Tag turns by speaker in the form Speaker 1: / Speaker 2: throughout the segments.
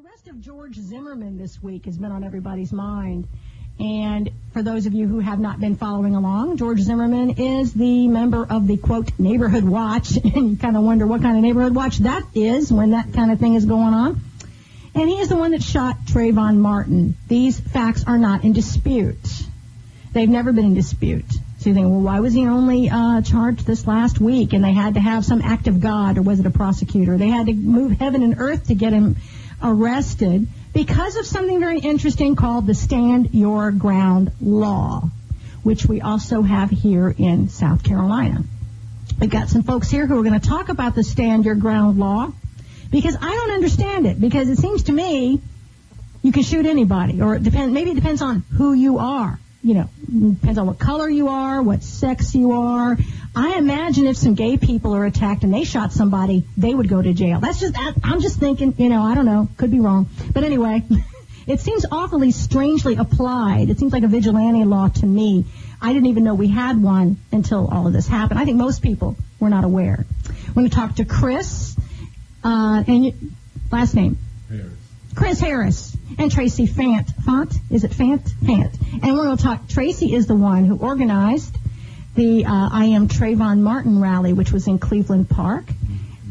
Speaker 1: arrest of George Zimmerman this week has been on everybody's mind. And for those of you who have not been following along, George Zimmerman is the member of the, quote, neighborhood watch. And you kind of wonder what kind of neighborhood watch that is when that kind of thing is going on. And he is the one that shot Trayvon Martin. These facts are not in dispute. They've never been in dispute. So you think, well, why was he only charged this last week? And they had to have some act of God, or was it a prosecutor? They had to move heaven and earth to get him arrested because of something very interesting called the Stand Your Ground law, which we also have here in South Carolina. We've got some folks here who are going to talk about the Stand Your Ground law because I don't understand it, because it seems to me you can shoot anybody, or maybe it depends on who you are. You know, depends on what color you are, what sex you are. I imagine if some gay people are attacked and they shot somebody, they would go to jail. I'm just thinking, I don't know, could be wrong. But anyway, it seems awfully strangely applied. It seems like a vigilante law to me. I didn't even know we had one until all of this happened. I think most people were not aware. We're going to talk to Chris, last name?
Speaker 2: Harris.
Speaker 1: Chris Harris and Tracy Fant. Is it Fant? Fant. And we're going to talk. Tracy is the one who organized the I Am Trayvon Martin rally, which was in Cleveland Park.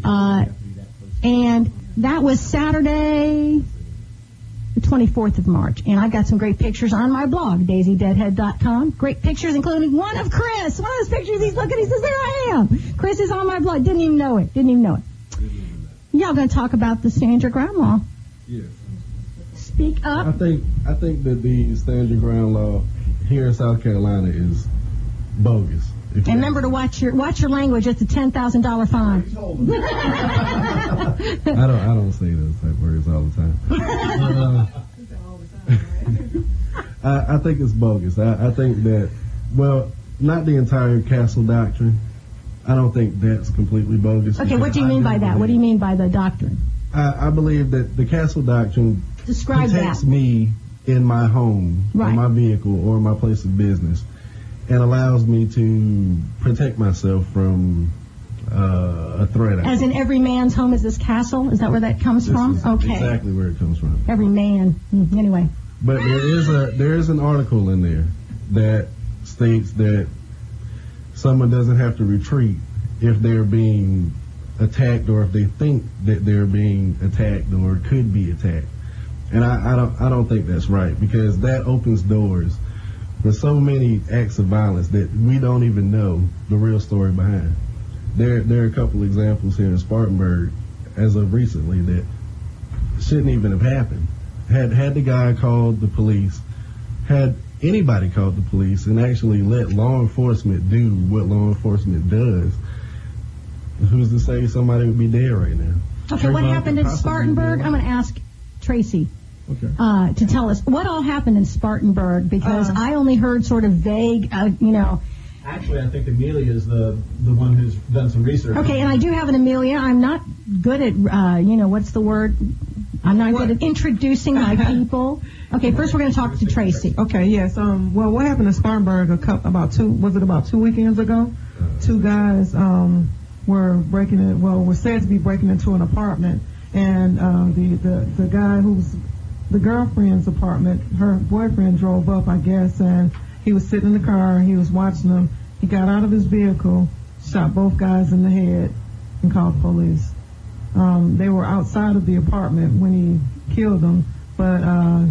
Speaker 1: And that was Saturday, the 24th of March. And I've got some great pictures on my blog, DaisyDeadHead.com. Great pictures, including one of Chris. One of those pictures, he's looking, he says, there I am. Chris is on my blog. Didn't even know it. Y'all going to talk about the Stand Your Ground law.
Speaker 2: Yes.
Speaker 1: Speak up.
Speaker 2: I think that the Stand Your Ground law here in South Carolina is bogus.
Speaker 1: And remember to watch your language. It's a $10,000 fine.
Speaker 2: I don't say those type of words all the time. I think it's bogus. I think that, well, not the entire Castle Doctrine. I don't think that's completely bogus.
Speaker 1: Okay, what do you mean by that? What do you mean by the doctrine?
Speaker 2: I believe that the Castle Doctrine protects me in my home,
Speaker 1: right,
Speaker 2: or my vehicle, or my place of business, and allows me to protect myself from a threat.
Speaker 1: As in every man's home is this castle? Is that where that comes from? Okay.
Speaker 2: Exactly where it comes from.
Speaker 1: Every man. Anyway.
Speaker 2: But there is an article in there that states that someone doesn't have to retreat if they're being attacked, or if they think that they're being attacked or could be attacked. And I don't think that's right, because that opens doors for so many acts of violence that we don't even know the real story behind. There are a couple examples here in Spartanburg as of recently that shouldn't even have happened. Had the guy called the police, had anybody called the police and actually let law enforcement do what law enforcement does, who's to say somebody would be dead right now?
Speaker 1: Okay, what happened in Spartanburg? I'm going to ask Tracy to tell us what all happened in Spartanburg, because I only heard sort of vague,
Speaker 3: Actually, I think Amelia is the one who's done some research.
Speaker 1: Okay, and I do have an Amelia. I'm not good at, what's the word? I'm not good at introducing my people. Okay, first we're going to talk to Tracy.
Speaker 4: Okay, yes. Well, what happened in Spartanburg about 2 weekends ago? Two guys were were said to be breaking into an apartment, and the guy who's the girlfriend's apartment, her boyfriend drove up, I guess, and he was sitting in the car, he was watching them. He got out of his vehicle, shot both guys in the head, and called police. They were outside of the apartment when he killed them, but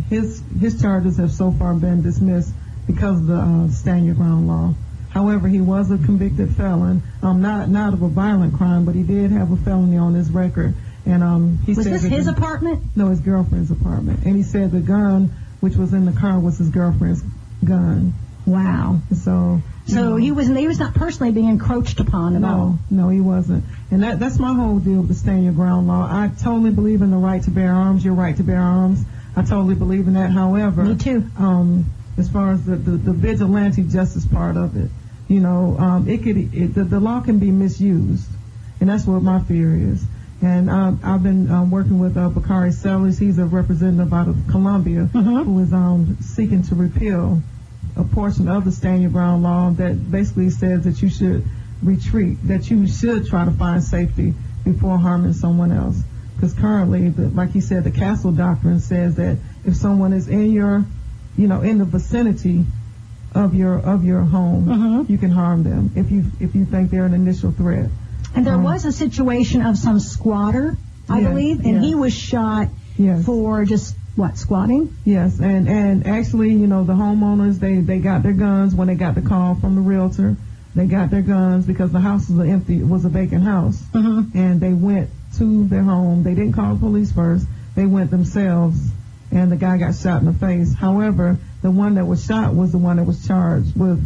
Speaker 4: his charges have so far been dismissed because of the Stand Your Ground law. However, he was a convicted felon, not of a violent crime, but he did have a felony on his record. And he
Speaker 1: was
Speaker 4: said
Speaker 1: this his apartment?
Speaker 4: No, his girlfriend's apartment. And he said the gun, which was in the car, was his girlfriend's gun.
Speaker 1: Wow.
Speaker 4: So
Speaker 1: he was not personally being encroached upon at all.
Speaker 4: No, he wasn't. And that's my whole deal with the Stand Your Ground law. I totally believe in the right to bear arms, your right to bear arms. I totally believe in that. However,
Speaker 1: me too.
Speaker 4: As far as the vigilante justice part of it, the law can be misused, and that's what my fear is. And I've been working with Bakari Sellers. He's a representative out of Columbia who is seeking to repeal a portion of the Stand Your Ground law that basically says that you should retreat, that you should try to find safety before harming someone else. because currently, like you said, the castle doctrine says that if someone is in your, in the vicinity of your home, you can harm them if you think they're an initial threat.
Speaker 1: And there was a situation of some squatter, I believe, and he was shot for just squatting?
Speaker 4: Yes, and actually, the homeowners, they got their guns when they got the call from the realtor. They got their guns because the house was empty. It was a vacant house. And they went to their home. They didn't call the police first. They went themselves, and the guy got shot in the face. However, the one that was shot was the one that was charged with,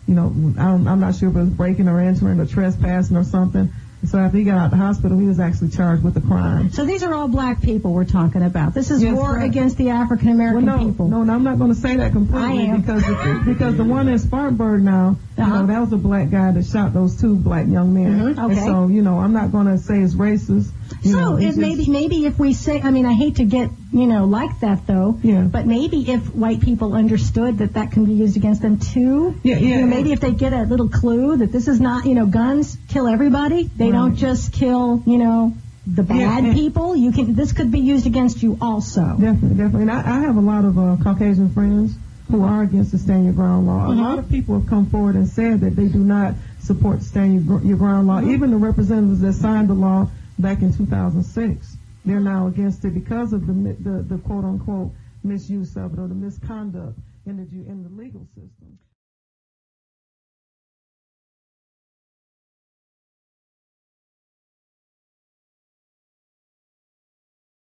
Speaker 4: I'm not sure if it was breaking or entering or trespassing or something. So after he got out of the hospital, he was actually charged with a crime.
Speaker 1: So these are all black people we're talking about. This is war against the African American people.
Speaker 4: No, I'm not going to say that completely because the one in Spartanburg now, that was a black guy that shot those two black young men.
Speaker 1: Okay.
Speaker 4: And so, I'm not going to say it's racist.
Speaker 1: Maybe if we say, I hate to get, like that though, but maybe if white people understood that can be used against them too, maybe if they get a little clue that this is not, guns kill everybody, they don't just kill, the bad people, this could be used against you also.
Speaker 4: Definitely. And I have a lot of Caucasian friends who are against the Stand Your Ground law. A lot of people have come forward and said that they do not support Stand Your Ground law. Even the representatives that signed the law back in 2006, they're now against it because of the quote unquote misuse of it or the misconduct in the legal system.